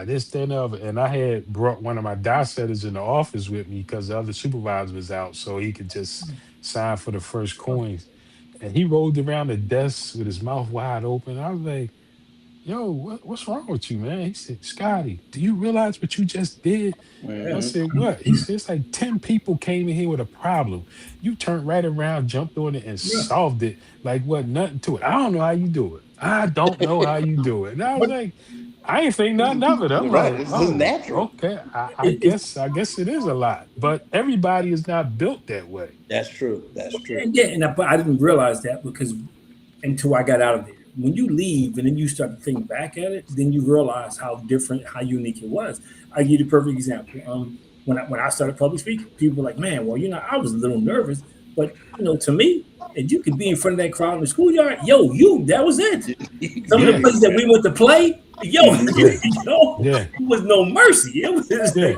this, that, and the other. And I had brought one of my die setters in the office with me because the other supervisor was out, so he could just sign for the first coins. And he rolled around the desk with his mouth wide open. I was like, yo, what's wrong with you, man? He said, Scotty, do you realize what you just did? I said, what? He said, it's like 10 people came in here with a problem. You turned right around, jumped on it, and solved it like what, nothing to it. I don't know how you do it. I don't know how you do it. And I was like, I ain't think nothing of it. I'm like, this is natural. Okay, I guess it is a lot. But everybody is not built that way. That's true. But I didn't realize that because until I got out of there. When you leave and then you start to think back at it, then you realize how different, how unique it was. I'll give you a perfect example. When I started public speaking, people were like, man, well, I was a little nervous, But to me, if you could be in front of that crowd in the schoolyard, that was it. Some of the Yeah. places that we went to play, Yeah. Yeah. there was no mercy. It was Yeah.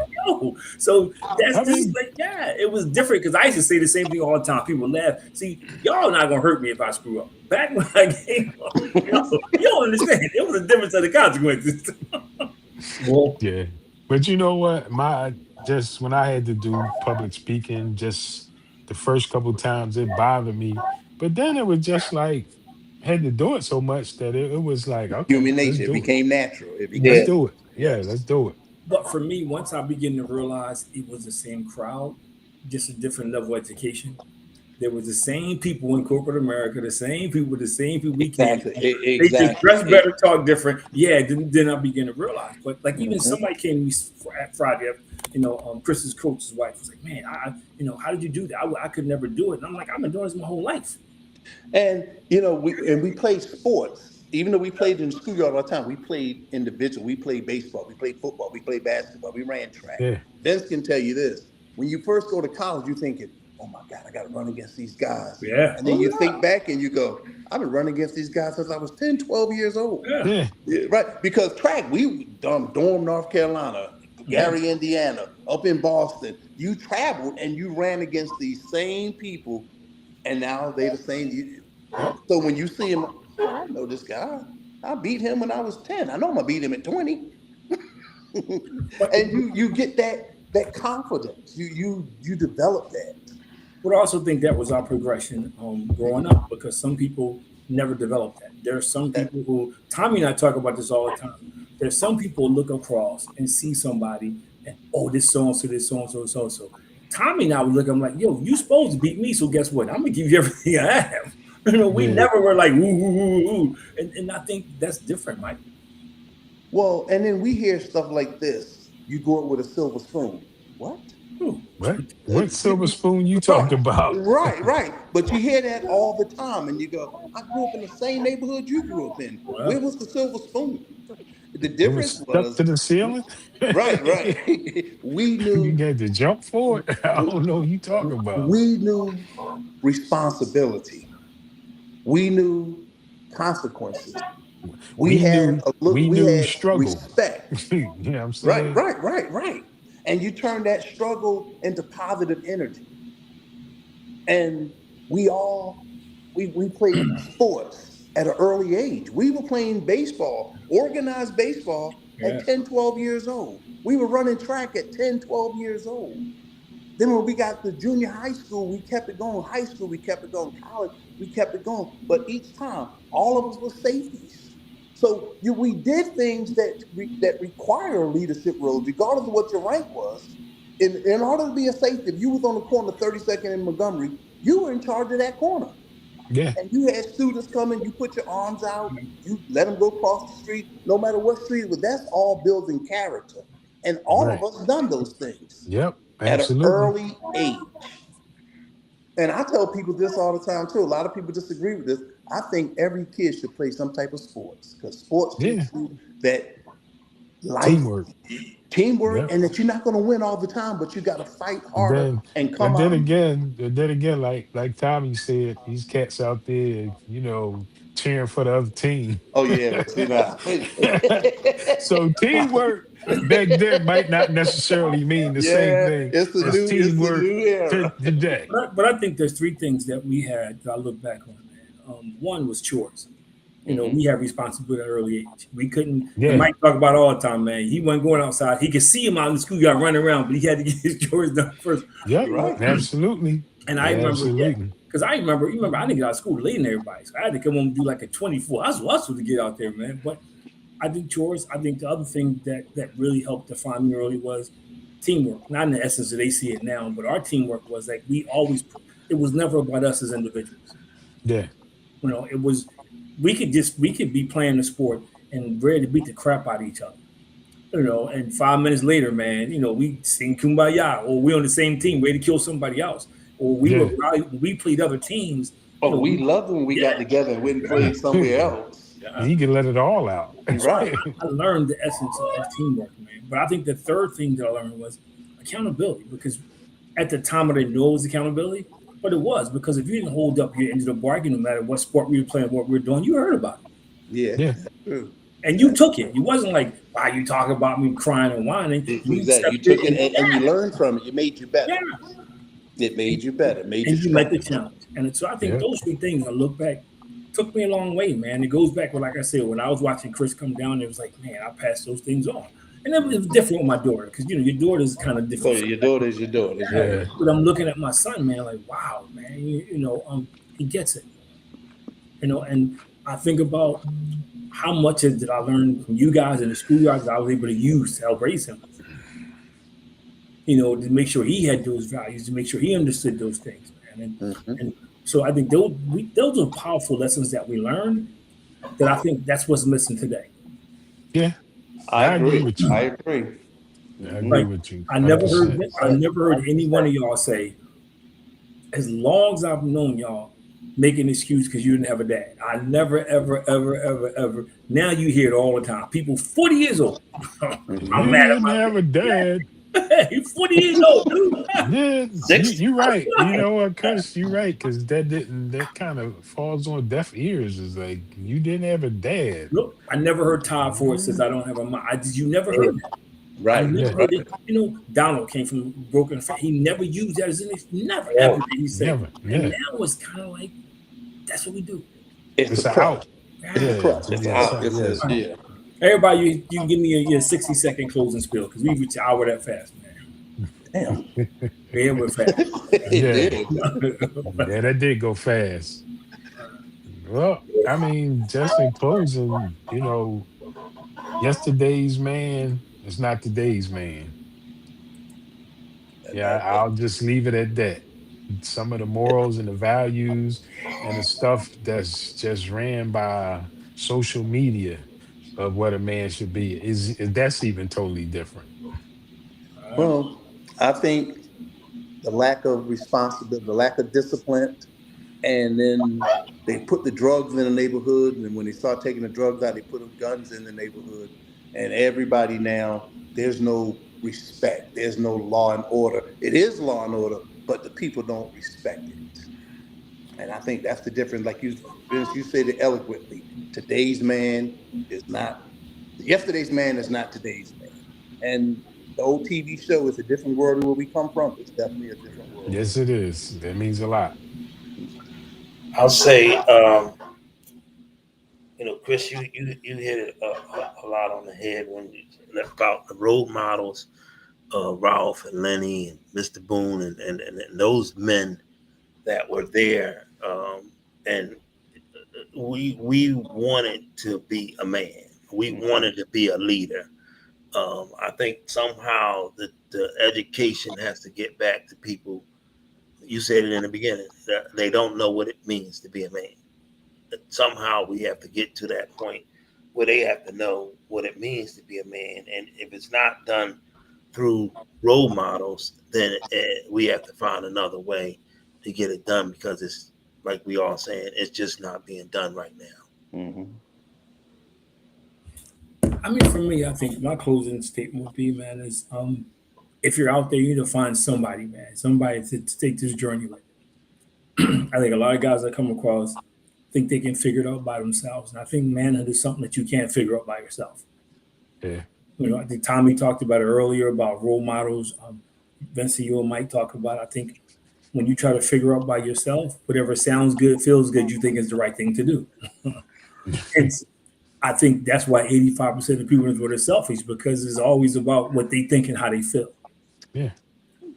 So I this is mean, like, it was different because I used to say the same thing all the time. People laugh. See, y'all not gonna hurt me if I screw up. Back when I came up, you don't understand. It was a difference of the consequences. Well, yeah. But you know what? Just when I had to do public speaking, just the first couple times it bothered me. But then it was just like I had to do it so much that it was like, okay, Human let's nature. It do it. became natural. It Let's Yeah. became do it. Yeah, let's yes. do it. but for me, once I began to realize it was the same crowd, just a different level of education. There was the same people in corporate America, the same people we came Exactly. from. They just Exactly. dress better, talk different. Yeah, then I begin to realize. But like even Mhm. somebody came to me Friday, Chris's coach's wife was like, "Man, how did you do that? I could never do it." And I'm like, "I've been doing this my whole life." And we played sports. Even though we played in the schoolyard all the time, we played individual. We played baseball. We played football. We played basketball. We ran track. Yeah. Vince can tell you this: when you first go to college, you're thinking, "Oh my God, I got to run against these guys." Yeah. And then you think back and you go, "I've been running against these guys since I was 10, 12 years old." Yeah. Yeah. Yeah, right, because track, we done Durham, North Carolina, Gary, Indiana, up in Boston. You traveled and you ran against these same people, and now they the same. So when you see him, oh, I know this guy. I beat him when I was 10. I know I'm gonna beat him at 20. But And you get that confidence. You develop that. But I also think that was our progression growing up because some people never developed that. There are some people who, Tommy and I talk about this all the time. There's some people who look across and see somebody and, this so and so, this so and so, so and so. Tommy and I would look, I'm like, yo, you supposed to beat me, so guess what? I'm going to give you everything I have. We Yeah. never were like, ooh, ooh, ooh, ooh. And I think that's different, Mike. Well, and then we hear stuff like this. You grow up with a silver spoon. What? Ooh. What silver spoon you Right, talking about? right. But you hear that all the time, and you go, "I grew up in the same neighborhood you grew up in. Wow. Where was the silver spoon?" The It was difference stuck to was, the ceiling. right. We You knew, had to jump for it. I don't know what you talking about. we knew responsibility. We knew consequences. We We had knew a look. we We knew had struggle. respect. You know what I'm Right, saying? right. And you turn that struggle into positive energy. And we played sports at an early age. We were playing baseball, organized baseball Yeah. at 10, 12 years old. We were running track at 10, 12 years old. Then when we got to junior high school, we kept it going. High school, we kept it going. College, we kept it going. But each time, all of us were safeties. So we did things that require a leadership role, regardless of what your rank was. In order to be a safety, if you was on the corner 32nd in Montgomery, you were in charge of that corner. Yeah. And you had students coming, you put your arms out, you let them go across the street, no matter what street it was. That's all building character. And all of Right. us done those things Yep. at an Absolutely. early age. And I tell people this all the time too. A lot of people disagree with this. I think every kid should play some type of sports because sports teach Yeah. you that life, Teamwork. teamwork, Yep. and that you're not going to win all the time, but you got to fight And harder then and come and out. then again, like Tommy said, these cats out there, cheering for the other team. Oh yeah, but see now. So teamwork back then might not necessarily mean the same Yeah, thing it's as the teamwork new era. today. But I think there's three things that we had that I look back on, man. One was chores. We had responsibility at an early age. We couldn't, and Yeah. Mike talk about it all the time, man. He wasn't going outside. He could see him out in the schoolyard running around, but he had to get his chores done first. Yep. Right. Absolutely. And I remember, Absolutely. because I remember, I didn't get out of school later than everybody. So I had to come home and do like a 24. I was hustle to get out there, man. But I think chores, I think the other thing that really helped define me early was teamwork. Not in the essence that they see it now, but our teamwork was like it was never about us as individuals. Yeah. It was, we could be playing the sport and ready to beat the crap out of each other. And 5 minutes later, man, we sing Kumbaya, or we on the same team, ready to kill somebody else. Or we played other teams. Oh, we loved when we got together and went and played somewhere else. He can let it all out. Right. I learned the essence of teamwork, man. But I think the third thing that I learned was accountability, because at the time I didn't know it was accountability, But it was because if you didn't hold up your end of the bargain, no matter what sport we were playing, what we were doing, you heard about it. Yeah, Yeah. that's true. And you took it. You wasn't like, why are you talking about me crying and whining? You Exactly. You accepted took it it and you learned from it. It made you better. yeah. It made you better. Made you And you met the stronger. challenge. And so I think Yeah. those three things, I look back, took me a long way, man. It goes back, well, like I said, when I was watching Chris come down, it was like, man, I passed those things on. And it was different with my daughter because, you know, your daughter is kind of So different. your daughter's your daughter's right. Yeah. But I'm looking at my son, man, like, wow, man, he gets it. You know, and I think about how much did I learn from you guys in the schoolyards that I was able to use to help raise him. You know, to make sure he had those values, to make sure he understood those things, man. And so I think those are powerful lessons that we learned that I think that's what's missing today. Yeah. I agree agree. with you. I agree. I agree Like with you. I never 100%. heard any one of y'all say, as long as I've known y'all, make an excuse because you didn't have a dad. I never, ever, ever, ever, ever. Now you hear it all the time. People 40 years old. I'm You mad at didn't my have a dad. You're 40 years old, dude. Yeah, Six. you right. You know what, Cuz, you right, because that kind of falls on deaf ears. Is like you didn't have a dad. Look, I never heard Todd Ford says I don't have a mom. You never heard that. I Right. never Yeah, heard it. You know, Donald came from broken family. He never used that as an excuse. Never, Yeah. ever did he say. never. And Yeah, now it's kind of like, that's what we do. It's it's a an crutch. out. It's a Yeah, crutch. It's yeah, out. It's yeah. yeah. Everybody, you can give me your 60-second closing spiel because we reached an hour that fast, man. Damn. Yeah, we're fast. It Yeah. did. Yeah, that did go fast. Well, I mean, just in closing, yesterday's man is not today's man. And Yeah, that, I'll just leave it at that. Some of the morals and the values and the stuff that's just ran by social media of what a man should be is that's even totally different. well, I think the lack of responsibility, the lack of discipline, and then they put the drugs in the neighborhood, and when they start taking the drugs out, they put the guns in the neighborhood, and everybody now, there's no respect, there's no law and order. It is law and order, but the people don't respect it. And I think that's the difference. Like you, Vince, you said it eloquently. Today's man is not, yesterday's man is not today's man. And the old TV show is a different world where we come from. It's definitely a different world. Yes, it is. That means a lot. I'll say, Chris, you hit it a lot on the head when you about the role models, Ralph and Lenny and Mr. Boone and those men that were there, and we wanted to be a man. We wanted to be a leader. I think somehow the education has to get back to people. You said it in the beginning. That they don't know what it means to be a man. That somehow we have to get to that point where they have to know what it means to be a man. And if it's not done through role models, then we have to find another way to get it done because it's like we all saying, it's just not being done right now. Mm-hmm. I mean, for me, I think my closing statement would be, man, is if you're out there, you need to find somebody, man, somebody to take this journey with. I think a lot of guys that come across think they can figure it out by themselves. And I think manhood is something that you can't figure out by yourself. Yeah. You know, I think Tommy talked about it earlier about role models. Vincent, you and Mike talk about it. I think when you try to figure out by yourself, whatever sounds good, feels good, you think is the right thing to do. And I think that's why 85% of people in this world are selfish because it's always about what they think and how they feel. Yeah.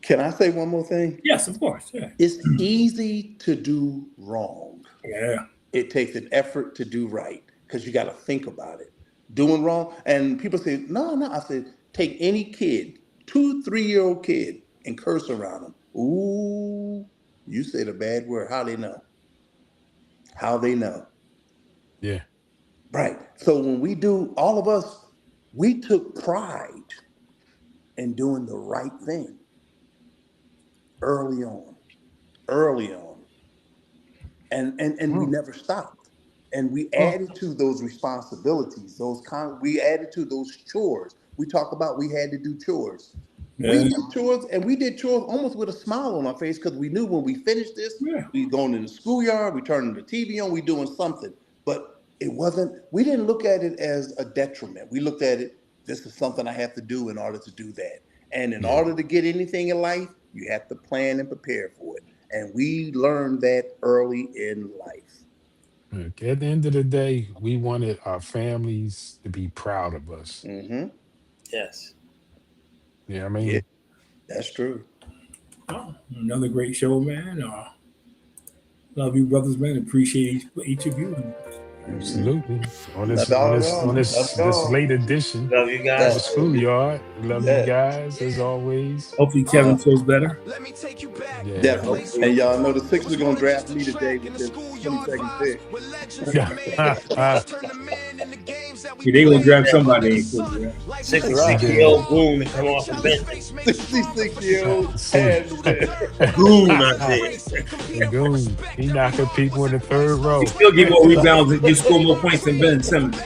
Can I say one more thing? Yes, of course. Yeah. It's easy to do wrong. Yeah. It takes an effort to do right because you got to think about it. Doing wrong, and people say, no. I said, take any kid, 2-3-year-old kid, and curse around them. Ooh, you said a bad word. How they know? How they know? Yeah. Right. So when we do, all of us, we took pride in doing the right thing early on, and we never stopped. And we added to those responsibilities, we added to those chores. We talk about we had to do chores. We did chores, and we did chores almost with a smile on our face because we knew when we finished this, we going in the schoolyard, we turning the TV on, we doing something. But it wasn't. We didn't look at it as a detriment. We looked at it. This is something I have to do in order to do that. And in order to get anything in life, you have to plan and prepare for it. And we learned that early in life. Look, at the end of the day, we wanted our families to be proud of us. Mm-hmm. Yes. Yeah, I mean, That's true. Oh, another great show, man. Love you, brothers, man. Appreciate each of you. absolutely. On this late edition Love you of guys. the schoolyard. Love you guys as always. Hopefully, Kevin feels better. Let me take you back. Yeah. Definitely. And y'all know the Sixers are gonna draft me today with this 22nd pick. Yeah, they gonna draft somebody. 66-year-old Goon to come off the bench. 66-year-old Goon, I said. Goon, he knocking people in the third row. He'll get more rebounds and you score more points than Ben Simmons.